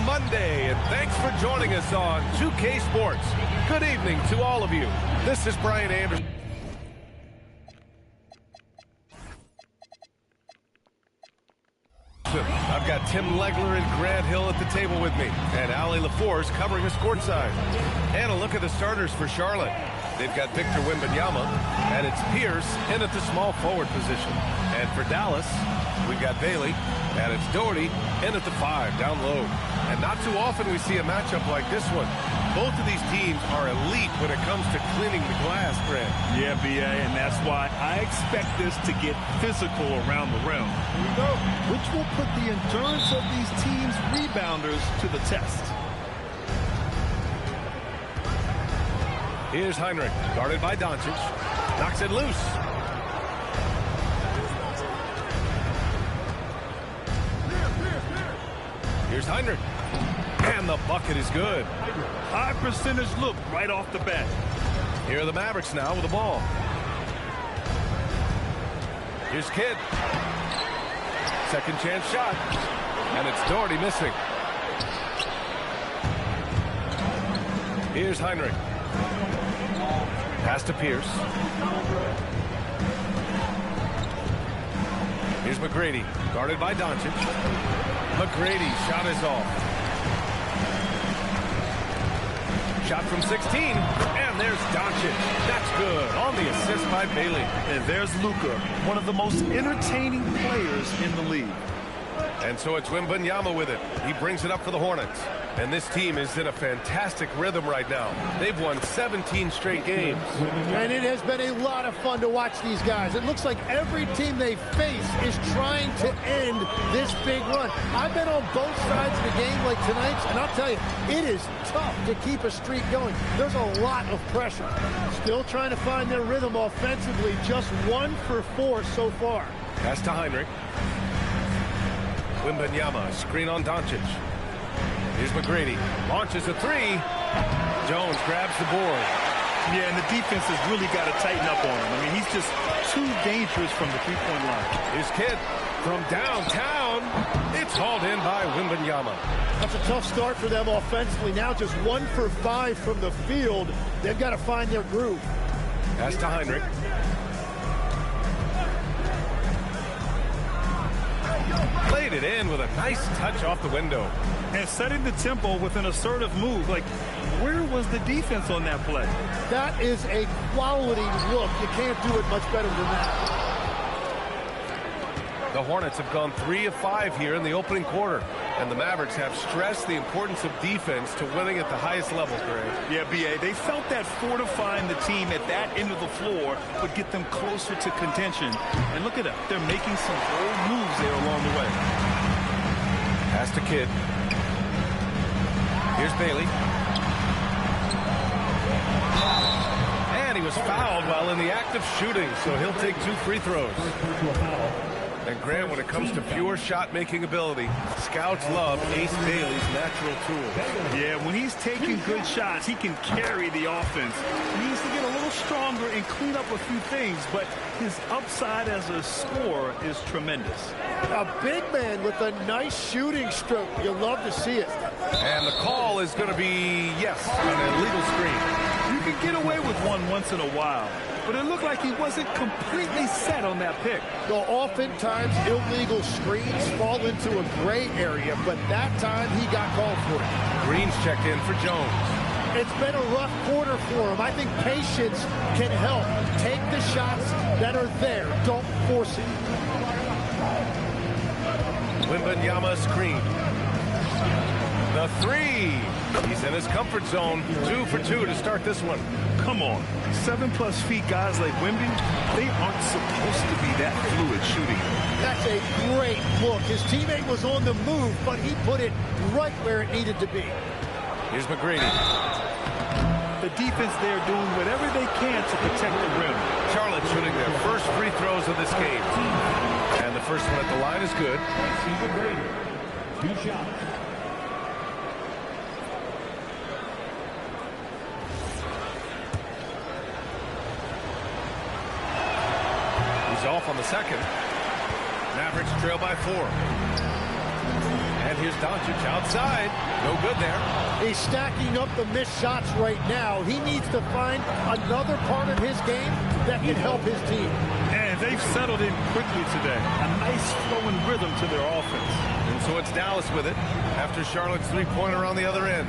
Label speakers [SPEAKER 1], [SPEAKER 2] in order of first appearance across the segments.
[SPEAKER 1] Monday, and thanks for joining us on 2K Sports. Good evening to all of you. This is Brian Anderson. I've got Tim Legler and Grant Hill at the table with me, and Ali LaForce covering us courtside. And a look at the starters for Charlotte. They've got Victor Wembanyama, and it's Pierce in at the small forward position. And for Dallas, we've got Bailey, and it's Doherty in at the 5, down low. And not too often we see a matchup like this one. Both of these teams are elite when it comes to cleaning the glass, Grant.
[SPEAKER 2] Yeah, B.A., and that's why I expect this to get physical around the rim. Here we go, which will put the endurance of these teams' rebounders to the test.
[SPEAKER 1] Here's Heinrich, guarded by Doncic. Knocks it loose. Here's Heinrich. And the bucket is good.
[SPEAKER 2] High percentage look right off the bat.
[SPEAKER 1] Here are the Mavericks now with the ball. Here's Kidd. Second chance shot. And it's Doherty missing. Here's Heinrich. Pass to Pierce. Here's McGrady, guarded by Doncic. McGrady, shot is off. Shot from 16, and there's Doncic. That's good, on the assist by Bailey.
[SPEAKER 2] And there's Luka, one of the most entertaining players in the league.
[SPEAKER 1] And so it's Wembanyama with it. He brings it up for the Hornets. And this team is in a fantastic rhythm right now. They've won 17 straight games.
[SPEAKER 3] And it has been a lot of fun to watch these guys. It looks like every team they face is trying to end this big run. I've been on both sides of the game like tonight's, and I'll tell you, it is tough to keep a streak going. There's a lot of pressure. Still trying to find their rhythm offensively. Just 1 for 4 so far.
[SPEAKER 1] Pass to Heinrich. Wembanyama, screen on Doncic. Here's McGrady, launches a 3. Jones grabs the board.
[SPEAKER 2] Yeah, and the defense has really got to tighten up on him. I mean, he's just too dangerous from the three-point line.
[SPEAKER 1] Here's Kidd from downtown. It's hauled in by Wembanyama.
[SPEAKER 3] That's a tough start for them offensively. Now just 1 for 5 from the field. They've got to find their groove.
[SPEAKER 1] Pass to Heinrich. Played it in with a nice touch off the window.
[SPEAKER 2] And setting the tempo with an assertive move. Like, where was the defense on that play?
[SPEAKER 3] That is a quality look. You can't do it much better than that.
[SPEAKER 1] The Hornets have gone 3 of 5 here in the opening quarter. And the Mavericks have stressed the importance of defense to winning at the highest levels, Greg.
[SPEAKER 2] Yeah, B.A., they felt that fortifying the team at that end of the floor would get them closer to contention. And look at that. They're making some bold moves there along the way.
[SPEAKER 1] Pass to Kidd. Here's Bailey. And he was fouled while in the act of shooting, so he'll take 2 free throws. And Grant, when it comes to pure shot-making ability, scouts love Ace Bailey's natural tools.
[SPEAKER 2] Yeah, when he's taking good shots, he can carry the offense. He needs to get a little stronger and clean up a few things, but his upside as a scorer is tremendous.
[SPEAKER 3] A big man with a nice shooting stroke. You'll love to see it.
[SPEAKER 1] And the call is going to be, yes, an illegal screen.
[SPEAKER 2] You can get away with one once in a while, but it looked like he wasn't completely set on that pick.
[SPEAKER 3] Well, oftentimes illegal screens fall into a gray area, but that time he got called for it.
[SPEAKER 1] Green's checked in for Jones.
[SPEAKER 3] It's been a rough quarter for him. I think patience can help. Take the shots that are there. Don't force it.
[SPEAKER 1] Wembanyama screen. The 3. He's in his comfort zone. 2 for 2 to start this one.
[SPEAKER 2] Come on. 7+ feet guys like Wemby, they aren't supposed to be that fluid shooting.
[SPEAKER 3] That's a great look. His teammate was on the move, but he put it right where it needed to be.
[SPEAKER 1] Here's McGrady.
[SPEAKER 2] The defense there doing whatever they can to protect the rim.
[SPEAKER 1] Charlotte shooting their first free throws of this game. And the first one at the line is good.
[SPEAKER 4] 2 shots.
[SPEAKER 1] He's off on the second. Mavericks trail by 4. And here's Doncic outside. No good there.
[SPEAKER 3] He's stacking up the missed shots right now. He needs to find another part of his game that can help his team.
[SPEAKER 2] And they've settled in quickly today. A nice flowing rhythm to their offense.
[SPEAKER 1] And so it's Dallas with it after Charlotte's three-pointer on the other end.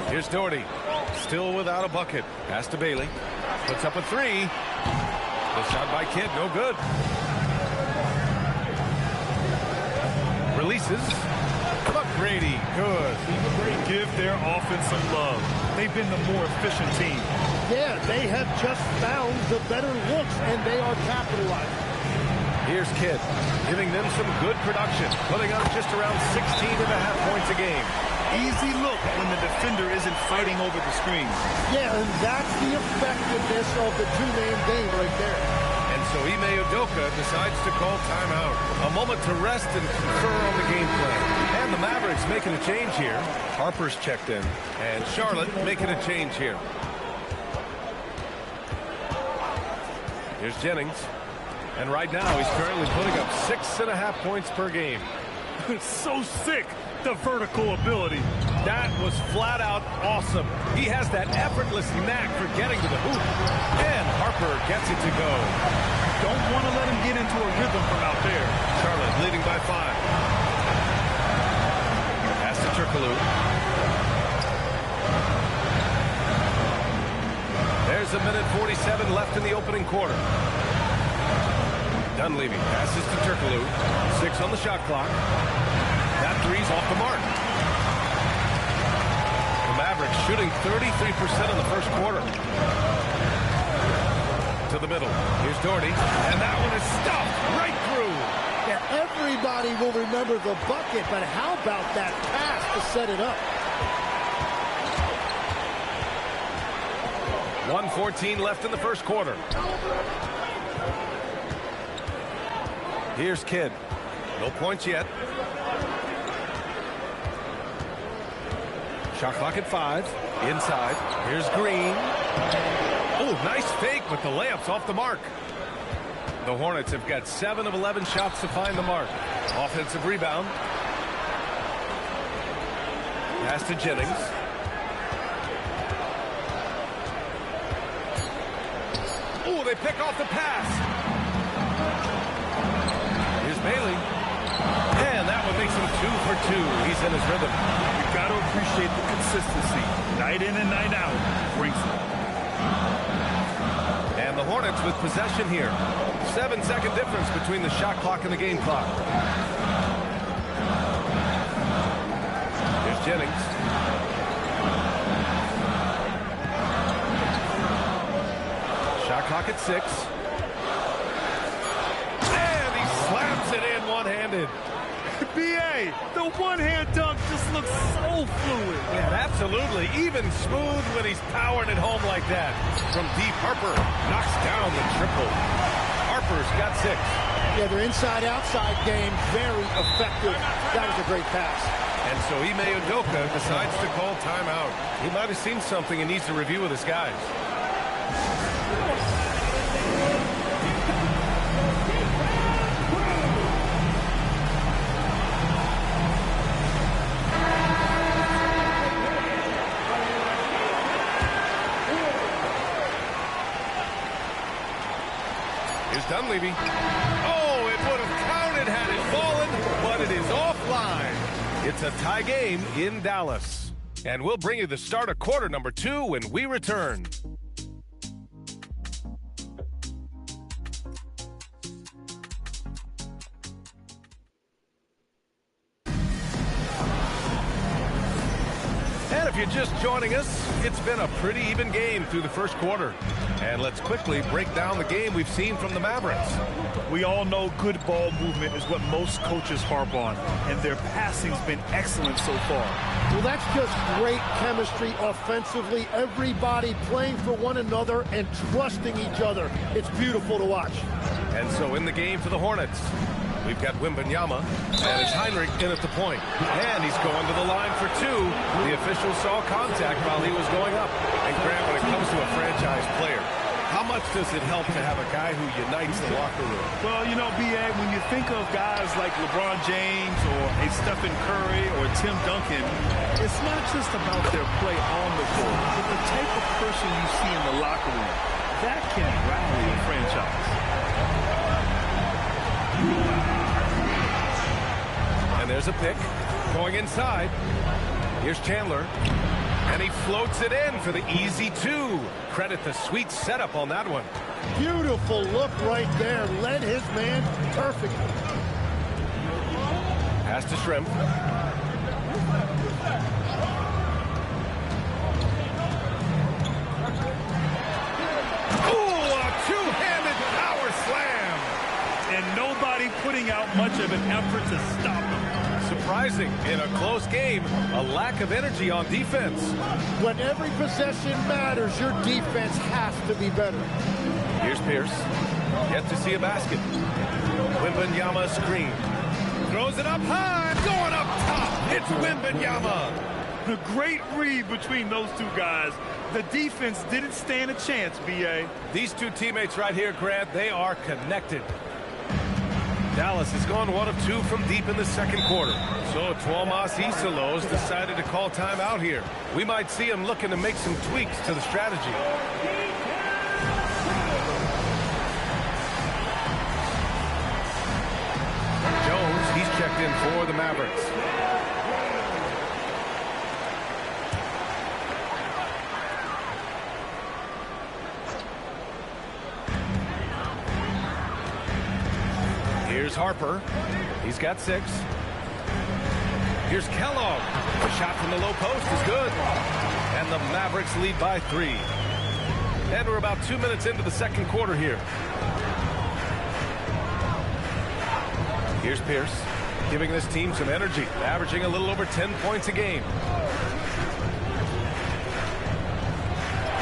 [SPEAKER 1] Here's Doherty. Still without a bucket. Pass to Bailey. Puts up a 3. The shot by Kidd. No good. Releases. McGrady. Good.
[SPEAKER 2] Give their offense some love. They've been the more efficient team.
[SPEAKER 3] Yeah, they have just found the better looks, and they are capitalizing.
[SPEAKER 1] Here's Kidd, giving them some good production, putting up just around 16.5 points a game.
[SPEAKER 2] Easy look when the defender isn't fighting over the screen.
[SPEAKER 3] Yeah, and that's the effectiveness of the two-man game right there.
[SPEAKER 1] And so Ime Udoka decides to call timeout. A moment to rest and confer on the game plan. And the Mavericks making a change here. Harper's checked in. And Charlotte making a change here. Here's Jennings. And right now he's currently putting up 6.5 points per game.
[SPEAKER 2] It's so sick, the vertical ability.
[SPEAKER 1] That was flat out awesome. He has that effortless knack for getting to the hoop. And Harper gets it to go.
[SPEAKER 2] Don't want to let him get into a rhythm from out there.
[SPEAKER 1] Charlotte leading by 5. Pass to Turkoglu. There's a minute 47 left in the opening quarter. Dunleavy passes to Turkoglu. 6 on the shot clock. That 3's off the mark. The Mavericks shooting 33% in the first quarter. To the middle. Here's Doherty. And that one is stuffed right through.
[SPEAKER 3] Yeah, everybody will remember the bucket, but how about that pass to set it up?
[SPEAKER 1] 1:14 left in the first quarter. Here's Kidd. No points yet. Shot clock at 5. Inside. Here's Green. Oh, nice fake, but the layup's off the mark. The Hornets have got 7 of 11 shots to find the mark. Offensive rebound. Pass to Jennings. Oh, they pick off the pass. Here's Bailey. And that one makes him 2 for 2. He's in his rhythm.
[SPEAKER 2] You've got to appreciate the consistency. Night in and night out brings it.
[SPEAKER 1] And the Hornets with possession here. 7-second difference between the shot clock and the game clock. Here's Jennings. Shot clock at 6. And he slams it in one-handed.
[SPEAKER 2] B.A., the one-hand dunk just looks so fluid.
[SPEAKER 1] Yeah, absolutely. Even smooth when he's powering it home like that. From deep, Harper knocks down the triple. Harper's got 6.
[SPEAKER 3] Yeah, their inside-outside game, very effective. That was a great pass.
[SPEAKER 1] And so Ime Udoka decides to call timeout. He might have seen something and needs to review with his guys. Dunleavy. Oh, it would have counted had it fallen, but it is offline. It's a tie game in Dallas. And we'll bring you the start of quarter number 2 when we return. And if you're just joining us, it's been a pretty even game through the first quarter. And let's quickly break down the game we've seen from the Mavericks.
[SPEAKER 2] We all know good ball movement is what most coaches harp on, and their passing's been excellent so far.
[SPEAKER 3] Well, that's just great chemistry offensively. Everybody playing for one another and trusting each other. It's beautiful to watch.
[SPEAKER 1] And so in the game for the Hornets, we've got Wembanyama, and it's Heinrich in at the point. And he's going to the line for two. The official saw contact while he was going up. And Grant, when it comes to a franchise player, how much does it help to have a guy who unites the locker room?
[SPEAKER 2] Well, you know, B.A., when you think of guys like LeBron James or a Stephen Curry or Tim Duncan, it's not just about their play on the court, but the type of person you see in the locker room. That can rally a franchise.
[SPEAKER 1] And there's a pick going inside. Here's Chandler. And he floats it in for the easy two. Credit the sweet setup on that one.
[SPEAKER 3] Beautiful look right there. Led his man perfectly.
[SPEAKER 1] Pass to Shrimp. Ooh, a two-handed power slam.
[SPEAKER 2] And nobody putting out much of an effort to stop him.
[SPEAKER 1] Surprising in a close game, a lack of energy on defense.
[SPEAKER 3] When every possession matters, your defense has to be better.
[SPEAKER 1] Here's Pierce. Yet to see a basket. Wembanyama screen. Throws it up high. Going up top. It's Wembanyama.
[SPEAKER 2] The great read between those two guys. The defense didn't stand a chance, B.A.
[SPEAKER 1] These two teammates right here, Grant, they are connected. Dallas has gone 1 of 2 from deep in the second quarter. So Tuomas Isalos decided to call timeout here. We might see him looking to make some tweaks to the strategy. Jones, he's checked in for the Mavericks. Here's Harper. He's got 6. Here's Kellogg. The shot from the low post is good. And the Mavericks lead by 3. And we're about 2 minutes into the second quarter here. Here's Pierce, giving this team some energy, averaging a little over 10 points a game.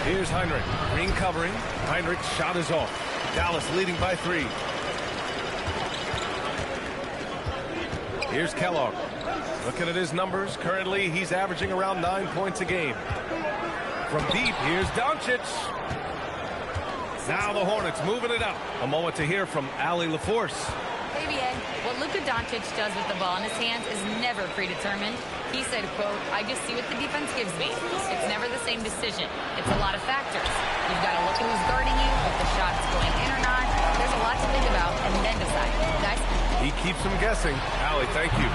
[SPEAKER 1] Here's Heinrich. Green covering. Heinrich's shot is off. Dallas leading by 3. Here's Kellogg. Looking at his numbers, currently he's averaging around 9 points a game. From deep, here's Doncic. Now the Hornets moving it up. A moment to hear from Allie LaForce.
[SPEAKER 4] Hey, BA. What Luka Doncic does with the ball in his hands is never predetermined. He said, quote, I just see what the defense gives me. It's never the same decision. It's a lot of factors. You've got to look at who's guarding you, if the shot's going in or not. There's a lot to think about and then decide. Guys?
[SPEAKER 1] He keeps them guessing. Allie, thank you.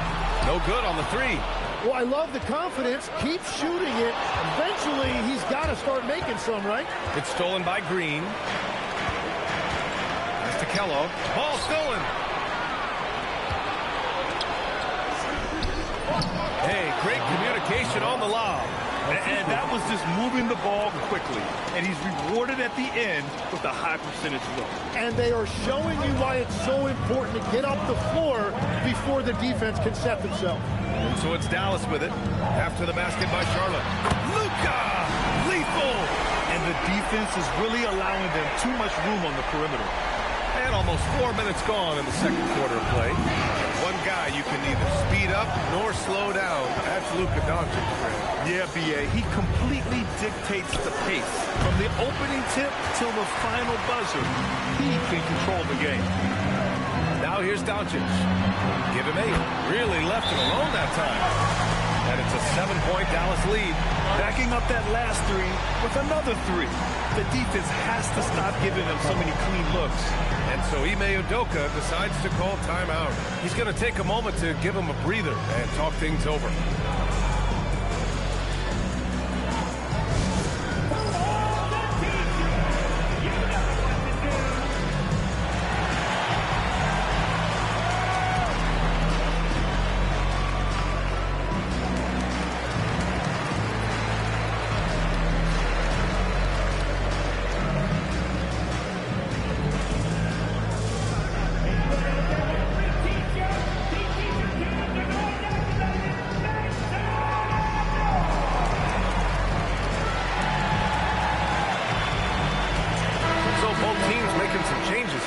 [SPEAKER 1] No good on the 3.
[SPEAKER 3] Well, I love the confidence. Keep shooting it. Eventually, he's got to start making some, right?
[SPEAKER 1] It's stolen by Green. Pass to Kellogg. Ball stolen. Hey, great communication on the lob.
[SPEAKER 2] And that was just moving the ball quickly. And he's rewarded at the end with a high percentage look.
[SPEAKER 3] And they are showing you why it's so important to get up the floor before the defense can set themselves.
[SPEAKER 1] And so it's Dallas with it after the basket by Charlotte. Luka! Lethal!
[SPEAKER 2] And the defense is really allowing them too much room on the perimeter.
[SPEAKER 1] And almost 4 minutes gone in the second quarter of play. One guy you can neither speed up nor slow down. That's Luka Doncic.
[SPEAKER 2] Yeah, B.A., he completely dictates the pace. From the opening tip till the final buzzer, he can control the game.
[SPEAKER 1] Now here's Doncic. Give him 8. Really left him alone that time. And it's a 7-point Dallas lead.
[SPEAKER 2] Backing up that last 3 with another 3. The defense has to stop giving them so many clean looks.
[SPEAKER 1] And so Ime Udoka decides to call timeout. He's going to take a moment to give him a breather and talk things over.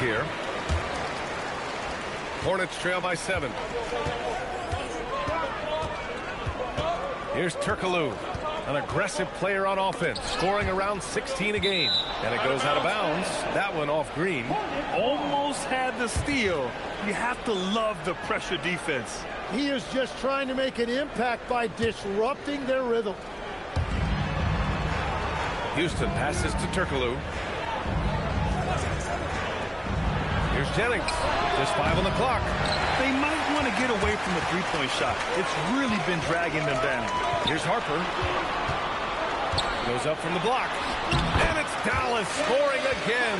[SPEAKER 1] here. Hornets trail by 7. Here's Turkaloo, an aggressive player on offense, scoring around 16 a game. And it goes out of bounds. That one off green.
[SPEAKER 2] Almost had the steal. You have to love the pressure defense.
[SPEAKER 3] He is just trying to make an impact by disrupting their rhythm.
[SPEAKER 1] Houston passes to Turkaloo. Here's Jennings. Just 5 on the clock.
[SPEAKER 2] They might want to get away from the three-point shot. It's really been dragging them down.
[SPEAKER 1] Here's Harper. Goes up from the block. And it's Dallas scoring again.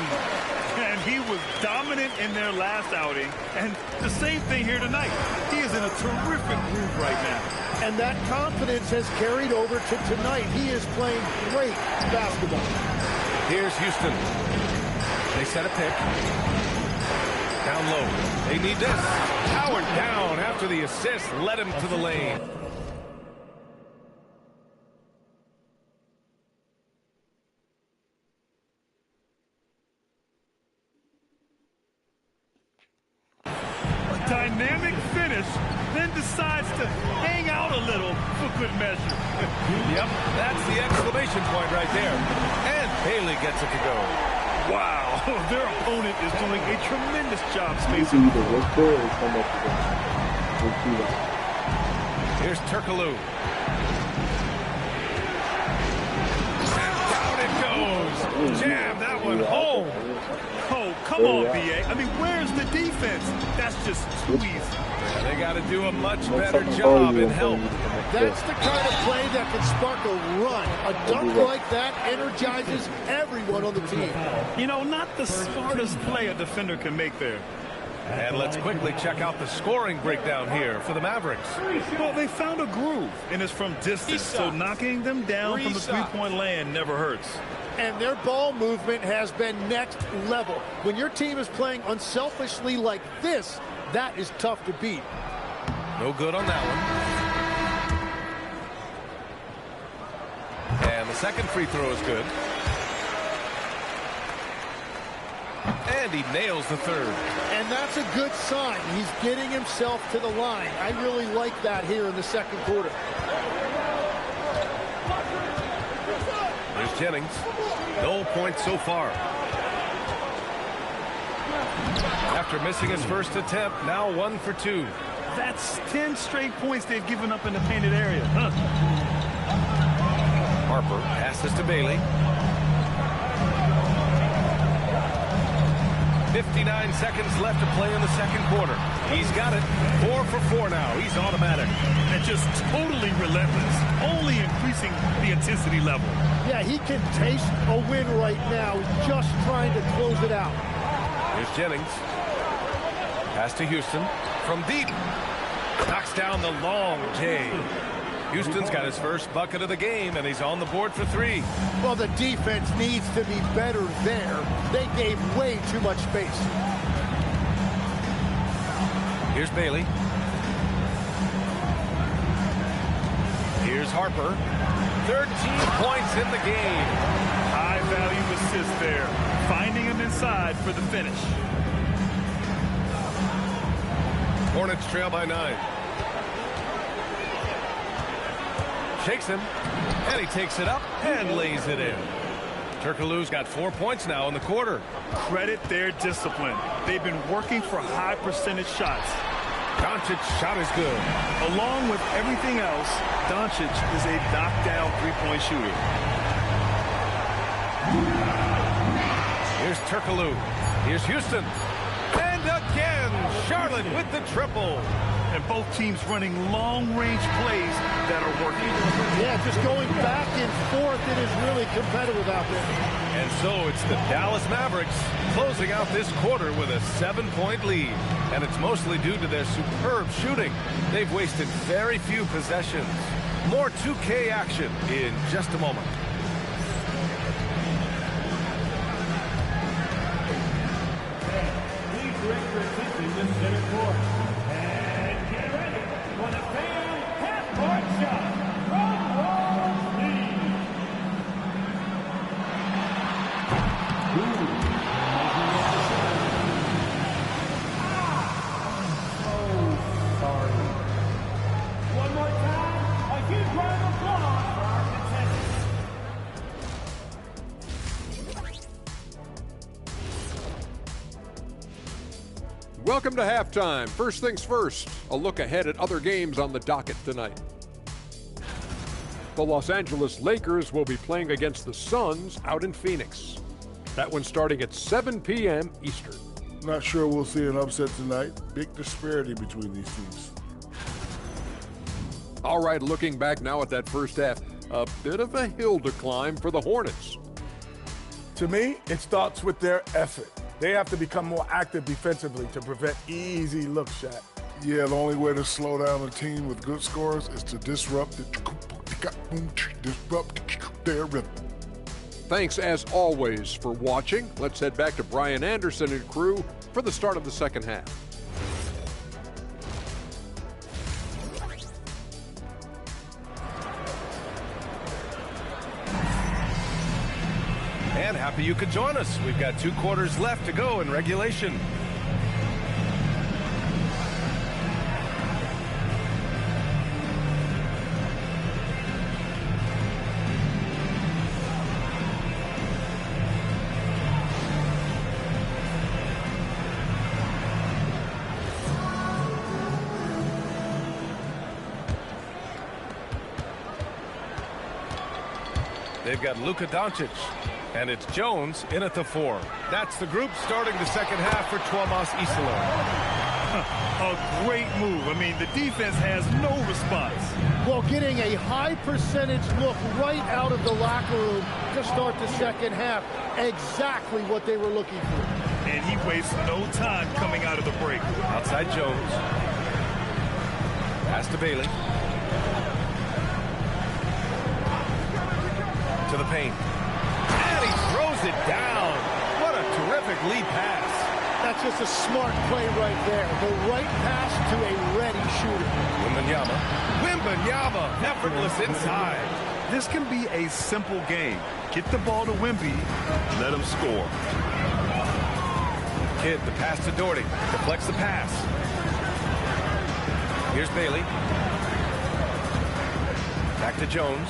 [SPEAKER 2] And he was dominant in their last outing. And the same thing here tonight. He is in a terrific groove right now.
[SPEAKER 3] And that confidence has carried over to tonight. He is playing great basketball.
[SPEAKER 1] Here's Houston. They set a pick. Down low. They need this. Howard down after the assist led him to the lane.
[SPEAKER 2] A dynamic finish, then decides to hang out a little for good measure.
[SPEAKER 1] Yep, that's the exclamation point right there. And Bailey gets it to go.
[SPEAKER 2] Wow, their opponent is doing a tremendous job spacing.
[SPEAKER 1] Here's Turkaloo. And down it goes. Jam that one home.
[SPEAKER 2] Oh, come on, B.A. I mean, where's the defense? That's just too easy.
[SPEAKER 1] Yeah, they got to do a much better job in help.
[SPEAKER 3] That's the kind of play that can spark a run. A dunk like that energizes everyone on the team.
[SPEAKER 2] You know, not the smartest play a defender can make there.
[SPEAKER 1] And let's quickly check out the scoring breakdown here for the Mavericks.
[SPEAKER 2] Well, they found a groove, and it's from distance, so knocking them down from the three-point land never hurts.
[SPEAKER 3] And their ball movement has been next level. When your team is playing unselfishly like this, that is tough to beat.
[SPEAKER 1] No good on that one. And the second free throw is good. And he nails the third.
[SPEAKER 3] And that's a good sign. He's getting himself to the line. I really like that here in the second quarter.
[SPEAKER 1] There's Jennings. No points so far. After missing his first attempt, now 1 for 2.
[SPEAKER 2] That's 10 straight points they've given up in the painted area.
[SPEAKER 1] Harper passes to Bailey. 59 seconds left to play in the second quarter. He's got it. 4 for 4 now. He's automatic.
[SPEAKER 2] And just totally relentless, only increasing the intensity level.
[SPEAKER 3] Yeah, he can taste a win right now. He's just trying to close it out.
[SPEAKER 1] Here's Jennings. Pass to Houston. From deep. Knocks down the long J. Houston's got his first bucket of the game, and he's on the board for 3.
[SPEAKER 3] Well, the defense needs to be better there. They gave way too much space.
[SPEAKER 1] Here's Bailey. Here's Harper. 13 points in the game.
[SPEAKER 2] High value assist there. Finding him inside for the finish.
[SPEAKER 1] Hornets trail by 9. Shakes him, and he takes it up and lays it in. Turkaloo's got 4 points now in the quarter.
[SPEAKER 2] Credit their discipline. They've been working for high percentage shots.
[SPEAKER 1] Doncic's shot is good.
[SPEAKER 2] Along with everything else, Doncic is a knockdown three-point shooter.
[SPEAKER 1] Here's Turkaloo. Here's Houston. And again, Charlotte with the triple.
[SPEAKER 2] And both teams running long-range plays that are working.
[SPEAKER 3] Yeah, just going back and forth. It is really competitive out there.
[SPEAKER 1] And so it's the Dallas Mavericks closing out this quarter with a 7-point lead. And it's mostly due to their superb shooting. They've wasted very few possessions. More 2K action in just a moment.
[SPEAKER 5] Please direct your attention to center court. And get ready for the fan half-court shot from Wall Street.
[SPEAKER 6] Welcome to halftime. First things first, a look ahead at other games on the docket tonight. The Los Angeles Lakers will be playing against the Suns out in Phoenix. That one starting at 7 p.m. Eastern.
[SPEAKER 7] Not sure we'll see an upset tonight. Big disparity between these teams.
[SPEAKER 6] All right, looking back now at that first half, a bit of a hill to climb for the Hornets.
[SPEAKER 8] To me, it starts with their effort. They have to become more active defensively to prevent easy look shot.
[SPEAKER 7] Yeah, the only way to slow down a team with good scores is to disrupt their rhythm.
[SPEAKER 6] Thanks as always for watching. Let's head back to Brian Anderson and crew for the start of the second half.
[SPEAKER 1] And happy you could join us. We've got 2 quarters left to go in regulation. They've got Luka Doncic. And it's Jones in at the 4. That's the group starting the second half for Tuomas Isalo.
[SPEAKER 2] A great move. I mean, the defense has no response.
[SPEAKER 3] Well, getting a high percentage look right out of the locker room to start the second half. Exactly what they were looking for.
[SPEAKER 2] And he wastes no time coming out of the break.
[SPEAKER 1] Outside Jones. Pass to Bailey. To the paint. And he throws it down. What a terrific lead pass.
[SPEAKER 3] That's just a smart play right there. The right pass to a ready shooter.
[SPEAKER 1] Wembanyama, effortless inside.
[SPEAKER 2] This can be a simple game. Get the ball to Wemby, let him score.
[SPEAKER 1] Kidd, the pass to Doherty. Deflects the pass. Here's Bailey. Back to Jones.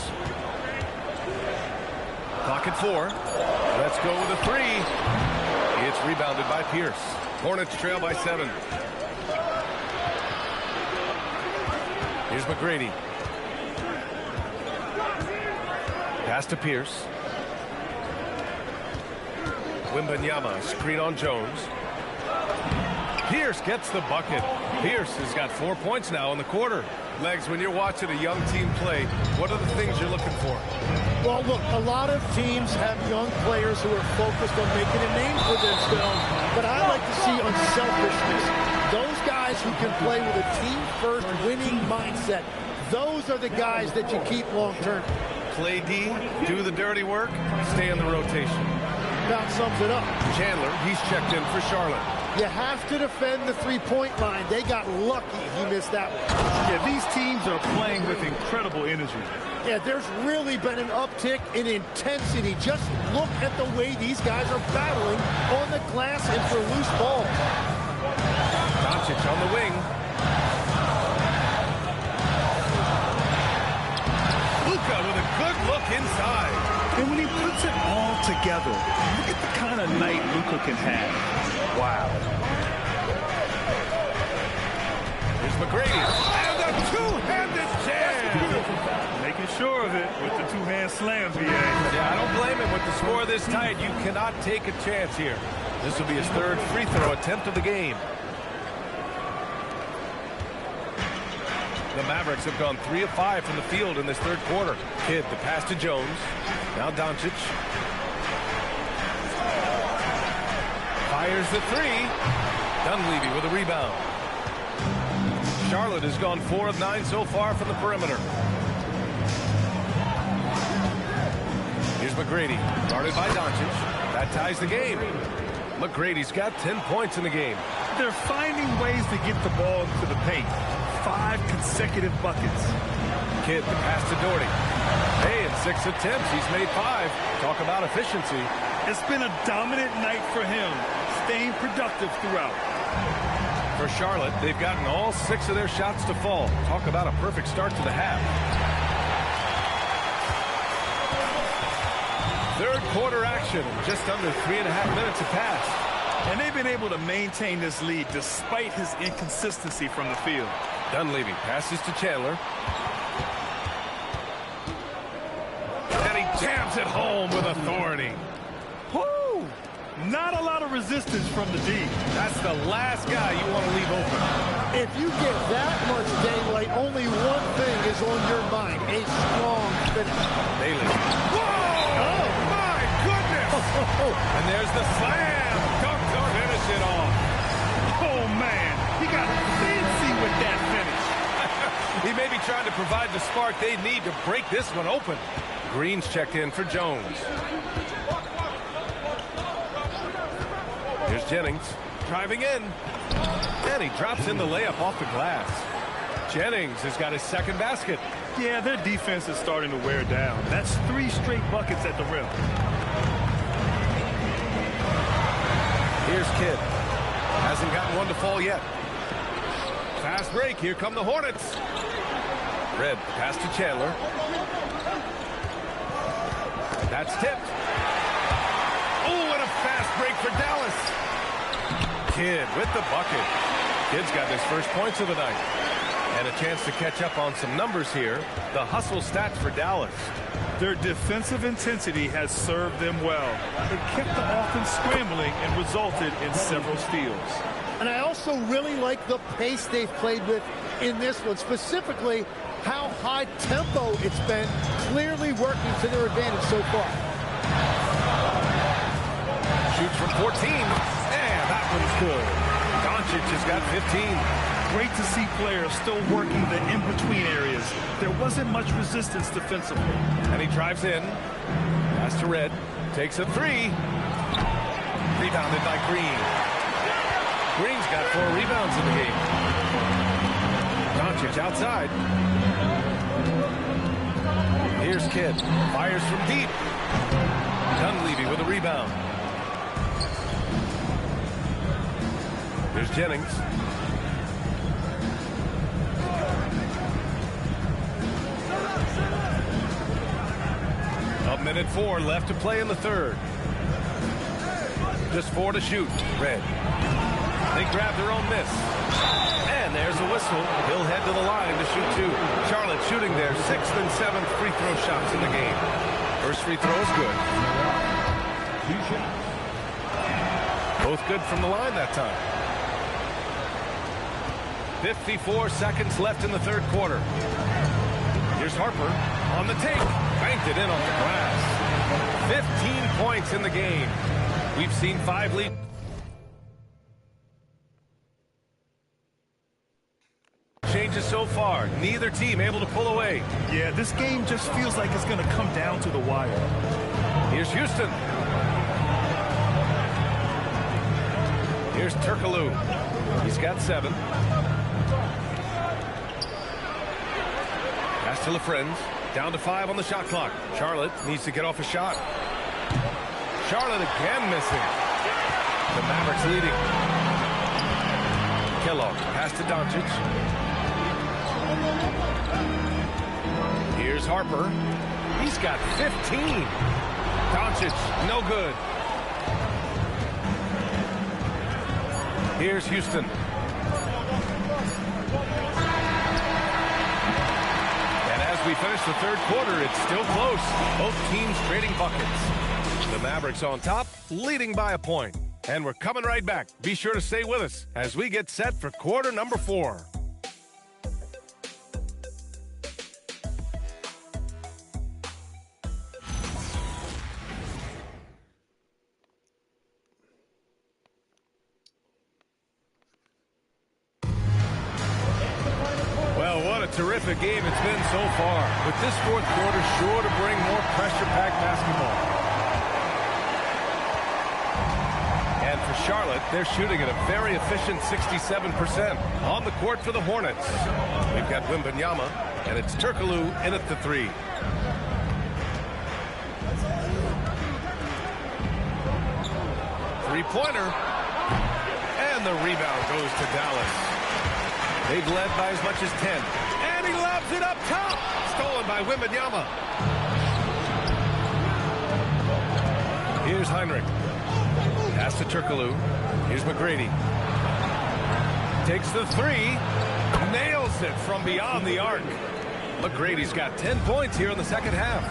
[SPEAKER 1] Clock at 4. Let's go with a 3. It's rebounded by Pierce. Hornets trail by 7. Here's McGrady. Pass to Pierce. Wembanyama, screen on Jones. Pierce gets the bucket. Pierce has got 4 points now in the quarter. Legs, when you're watching a young team play, what are the things you're looking for?
[SPEAKER 3] Well, look, a lot of teams have young players who are focused on making a name for themselves, but I like to see unselfishness. Those guys who can play with a team-first winning mindset, those are the guys that you keep long-term.
[SPEAKER 1] Play D, do the dirty work, stay in the rotation.
[SPEAKER 3] About sums it up.
[SPEAKER 1] Chandler, he's checked in for Charlotte.
[SPEAKER 3] You have to defend the three-point line. They got lucky he missed that one.
[SPEAKER 2] Yeah, these teams are playing with incredible energy.
[SPEAKER 3] Yeah, there's really been an uptick in intensity. Just look at the way these guys are battling on the glass and for loose balls.
[SPEAKER 1] Doncic on the wing. Luka with a good look inside.
[SPEAKER 2] And when he puts it all together, look at the kind of night Luka can have. Wow.
[SPEAKER 1] Here's McGrady. And a two-handed jam.
[SPEAKER 2] Making sure of it with the two-hand slam, VA.
[SPEAKER 1] Yeah, I don't blame him. With the score this tight, you cannot take a chance here. This will be his 3rd free throw attempt of the game. The Mavericks have gone 3 of 5 from the field in this 3rd quarter. Kidd, the pass to Jones. Now Doncic. Fires the 3. Dunleavy with a rebound. Charlotte has gone 4 of 9 so far from the perimeter. Here's McGrady, guarded by Doncic. That ties the game. McGrady's got 10 points in the game.
[SPEAKER 2] They're finding ways to get the ball to the paint. 5 consecutive buckets.
[SPEAKER 1] Kidd, the pass to Doherty. Hey, in 6 attempts, he's made 5. Talk about efficiency.
[SPEAKER 2] It's been a dominant night for him, staying productive throughout.
[SPEAKER 1] For Charlotte, they've gotten all 6 of their shots to fall. Talk about a perfect start to the half. 3rd quarter action. Just under 3.5 minutes have passed.
[SPEAKER 2] And they've been able to maintain this lead despite his inconsistency from the field.
[SPEAKER 1] Dunleavy passes to Chandler. And he jams it home with authority.
[SPEAKER 2] Woo! Not a lot of resistance from the D.
[SPEAKER 1] That's the last guy you want to leave open.
[SPEAKER 3] If you get that much daylight, only one thing is on your mind: a strong finish.
[SPEAKER 1] Bailey. Whoa!
[SPEAKER 3] Oh,
[SPEAKER 1] my goodness! And there's the slam. Dunk to finish it off.
[SPEAKER 2] Oh, man. He got fancy with that finish.
[SPEAKER 1] He may be trying to provide the spark they need to break this one open. Green's checked in for Jones. Here's Jennings driving in. And he drops in the layup off the glass. Jennings has got his second basket.
[SPEAKER 2] Yeah, their defense is starting to wear down. That's 3 straight buckets at the rim.
[SPEAKER 1] Here's Kidd. Hasn't gotten one to fall yet. Fast break. Here come the Hornets. Red pass to Chandler. That's tipped. Oh, and a fast break for Dallas. Kidd with the bucket. Kidd's got his first points of the night. And a chance to catch up on some numbers here. The hustle stats for Dallas.
[SPEAKER 2] Their defensive intensity has served them well. It kept the offense scrambling and resulted in several steals.
[SPEAKER 3] And I also really like the pace they've played with in this one, specifically how high tempo it's been, clearly working to their advantage so far.
[SPEAKER 1] Shoots from 14, and that one's good. Doncic has got 15.
[SPEAKER 2] Great to see players still working the in-between areas. There wasn't much resistance defensively.
[SPEAKER 1] And he drives in. Pass to Red. Takes a 3. Rebounded by Green. Green's got 4 rebounds in the game. Doncic outside. Here's Kidd. Fires from deep. Dunleavy with a rebound. Here's Jennings. A minute 4 left to play in the third. Just 4 to shoot. Red. They grab their own miss. And there's a whistle. He'll head to the line to shoot 2. Charlotte shooting their 6th and 7th free throw shots in the game. First free throw is good.
[SPEAKER 5] 2 shots.
[SPEAKER 1] Both good from the line that time. 54 seconds left in the third quarter. Here's Harper on the take. Banked it in off the glass. 15 points in the game. We've seen 5 lead. Changes so far. Neither team able to pull away.
[SPEAKER 2] Yeah, this game just feels like it's going to come down to the wire.
[SPEAKER 1] Here's Houston. Here's Turkoglu. He's got 7. Pass to LaFrenz. Down to 5 on the shot clock. Charlotte needs to get off a shot. Charlotte again missing. The Mavericks leading. Kellogg. Pass to Doncic. Here's Harper. He's got 15. Doncic, no good. Here's Houston. And as we finish the third quarter, it's still close. Both teams trading buckets. The Mavericks on top, leading by a point. And we're coming right back. Be sure to stay with us as we get set for quarter number 4. Terrific game it's been so far, with this fourth quarter sure to bring more pressure-packed basketball. And for Charlotte, they're shooting at a very efficient 67% on the court for the Hornets. We've got Wembanyama, and it's Turkoglu in at the 3. Three-pointer, and the rebound goes to Dallas. They've led by as much as 10. And he lobs it up top. Stolen by Wembanyama. Here's Heinrich. Pass to Turkoglu. Here's McGrady. Takes the three. Nails it from beyond the arc. McGrady's got 10 points here in the second half.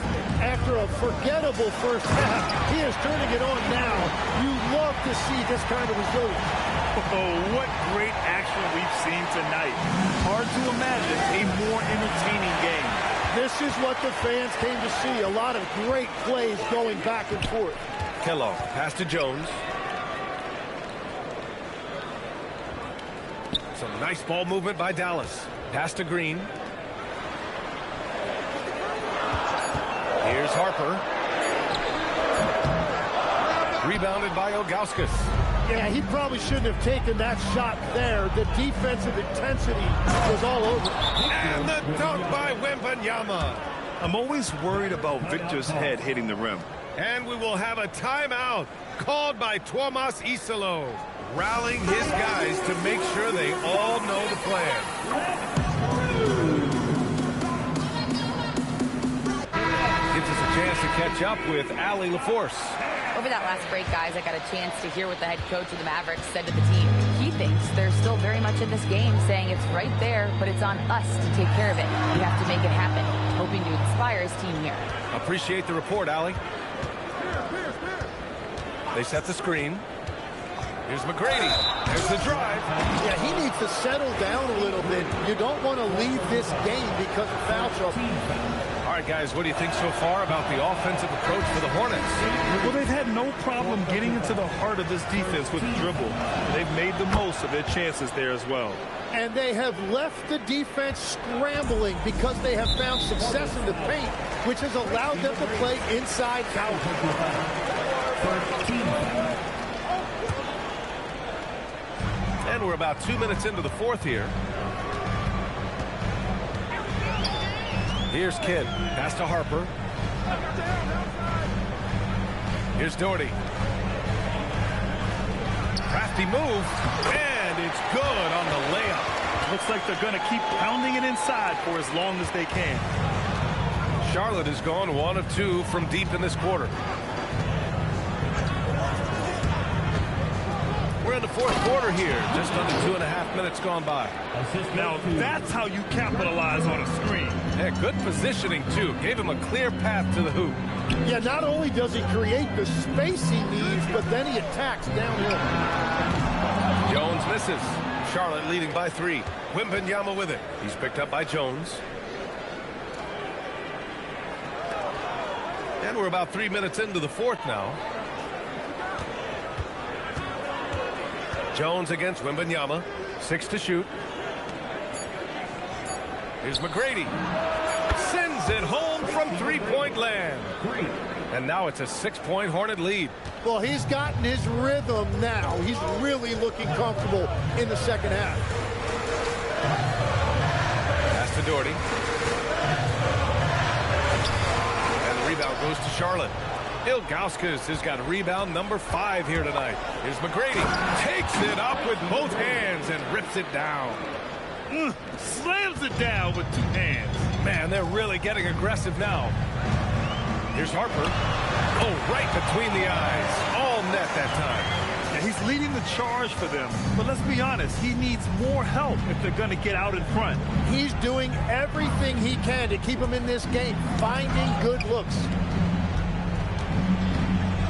[SPEAKER 3] After a forgettable first half, he is turning it on now. You love to see this kind of resilience.
[SPEAKER 2] Oh, what great action we've seen tonight. Hard to imagine a more entertaining game.
[SPEAKER 3] This is what the fans came to see. A lot of great plays going back and forth.
[SPEAKER 1] Kellogg, pass to Jones. Some nice ball movement by Dallas. Pass to Green. Here's Harper. Rebounded by Ilgauskas.
[SPEAKER 3] Yeah, he probably shouldn't have taken that shot there. The defensive intensity was all over.
[SPEAKER 1] And the dunk by Wembanyama.
[SPEAKER 2] I'm always worried about Victor's head hitting the rim.
[SPEAKER 1] And we will have a timeout called by Tuomas Isalo, rallying his guys to make sure they all know the plan. Gives us a chance to catch up with Allie LaForce.
[SPEAKER 4] Over that last break, guys, I got a chance to hear what the head coach of the Mavericks said to the team. He thinks they're still very much in this game, saying it's right there, but it's on us to take care of it. We have to make it happen, hoping to inspire his team here.
[SPEAKER 1] Appreciate the report, Allie. They set the screen. Here's McGrady. There's the drive.
[SPEAKER 3] Yeah, he needs to settle down a little bit. You don't want to leave this game because of foul trouble.
[SPEAKER 1] All right, guys, what do you think so far about the offensive approach for the Hornets?
[SPEAKER 2] Well, they've had no problem getting into the heart of this defense with the dribble. They've made the most of their chances there as well.
[SPEAKER 3] And they have left the defense scrambling because they have found success in the paint, which has allowed them to play inside out.
[SPEAKER 1] And we're about 2 minutes into the fourth here. Here's Kidd. Pass to Harper. Here's Doherty. Crafty move. And it's good on the layup.
[SPEAKER 2] Looks like they're going to keep pounding it inside for as long as they can.
[SPEAKER 1] Charlotte has gone 1 of 2 from deep in this quarter. We're in the fourth quarter here. Just under 2.5 minutes gone by.
[SPEAKER 2] Now that's how you capitalize on a screen.
[SPEAKER 1] Yeah, good positioning, too. Gave him a clear path to the hoop.
[SPEAKER 3] Yeah, not only does he create the space he needs, but then he attacks downhill.
[SPEAKER 1] Jones misses. Charlotte leading by 3. Wembanyama with it. He's picked up by Jones. And we're about 3 minutes into the fourth now. Jones against Wembanyama. 6 to shoot. Here's McGrady. Sends it home from three-point land. And now it's a 6-point Hornet lead.
[SPEAKER 3] Well, he's gotten his rhythm now. He's really looking comfortable in the second half.
[SPEAKER 1] Pass to Doherty. And the rebound goes to Charlotte. Ilgauskas has got rebound number 5 here tonight. Here's McGrady. Takes it up with both hands and rips it down.
[SPEAKER 2] Slams it down with 2 hands.
[SPEAKER 1] Man, they're really getting aggressive now. Here's Harper. Oh, right between the eyes. All net that time.
[SPEAKER 2] Yeah, he's leading the charge for them. But let's be honest, he needs more help if they're going to get out in front.
[SPEAKER 3] He's doing everything he can to keep him in this game, finding good looks.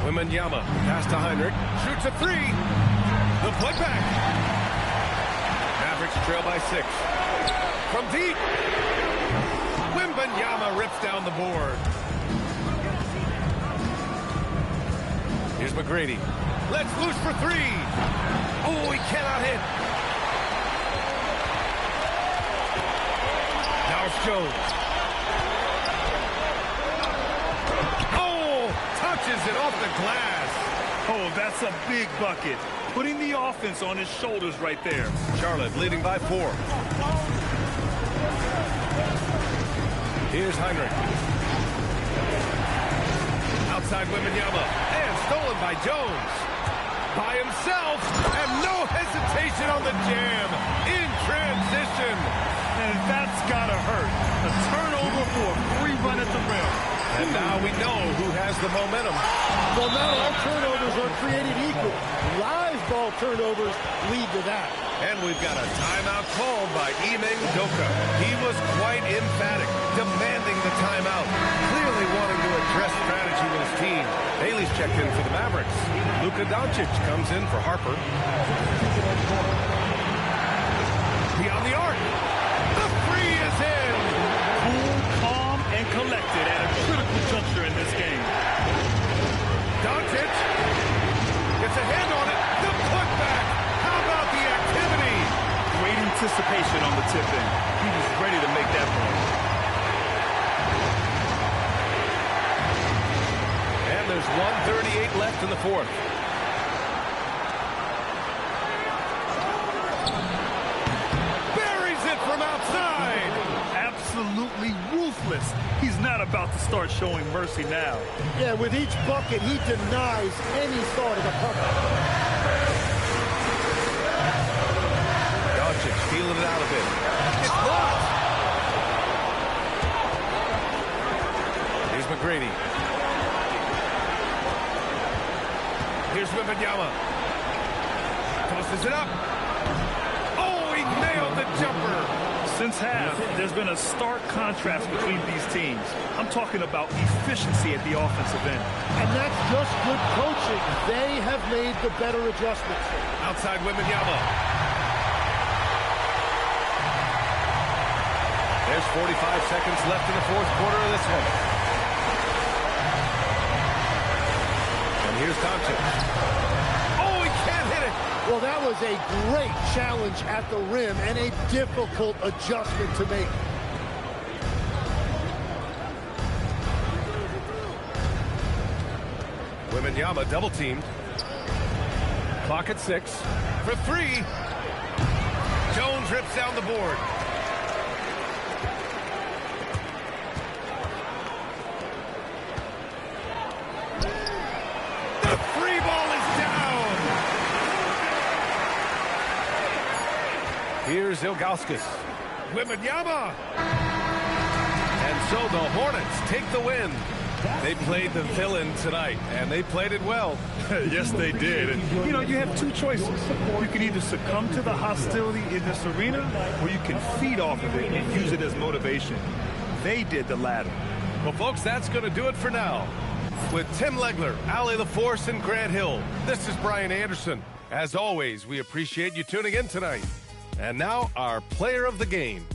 [SPEAKER 1] Wembanyama, pass to Heinrich, shoots a 3. The putback. Mavericks trail by 6. From deep. Wembanyama rips down the board. Here's McGrady. Let's loose for 3. Oh, he cannot hit. Now it's Jones. Touches it off the glass.
[SPEAKER 2] Oh, that's a big bucket. Putting the offense on his shoulders right there.
[SPEAKER 1] Charlotte leading by 4. Here's Heinrich. Outside Wembanyama. And stolen by Jones. By himself. And no hesitation on the jam. In transition.
[SPEAKER 2] And that's got to hurt. A turnover for a free run at the rim.
[SPEAKER 1] And now we know who has the momentum.
[SPEAKER 3] Well, not all turnovers are created equal. Live ball turnovers lead to that.
[SPEAKER 1] And we've got a timeout called by Ime Udoka. He was quite emphatic, demanding the timeout, clearly wanting to address strategy with his team. Haley's checked in for the Mavericks. Luka Doncic comes in for Harper. Beyond the arc. The three is in.
[SPEAKER 2] Cool, calm, and collected at a critical juncture in this game.
[SPEAKER 1] Doncic gets a hand on it. The putback. How about the activity?
[SPEAKER 2] Great anticipation on the tip-in. He was ready to make that point.
[SPEAKER 1] And there's 1:38 left in the fourth. Buries it from outside.
[SPEAKER 2] Absolutely ruthless. He's not about to start showing mercy now.
[SPEAKER 3] Yeah, with each bucket, he denies any thought of a comeback.
[SPEAKER 1] Doncic feeling it out a bit. It's blocked. Here's McGrady. Here's Wembanyama. Tosses it up. Oh, he nailed the jumper.
[SPEAKER 2] Since half, there's been a stark contrast between these teams. I'm talking about efficiency at the offensive end.
[SPEAKER 3] And that's just good coaching. They have made the better adjustments.
[SPEAKER 1] Outside Wembanyama. There's 45 seconds left in the fourth quarter of this one. And here's Doncic. Oh, he can't hit it.
[SPEAKER 3] Well, that was a great challenge at the rim and a difficult adjustment to make.
[SPEAKER 1] Wembanyama double teamed. Clock at 6. For 3. Jones rips down the board. The free ball is down. Here's Ilgauskas. Wembanyama. And so the Hornets take the win. They played the villain tonight, and they played it well.
[SPEAKER 2] Yes, they did. And, you know, you have two choices. You can either succumb to the hostility in this arena, or you can feed off of it and use it as motivation. They did the latter.
[SPEAKER 1] Well, folks, that's going to do it for now. With Tim Legler, Allie LaForce, and Grant Hill, this is Brian Anderson. As always, we appreciate you tuning in tonight. And now, our player of the game.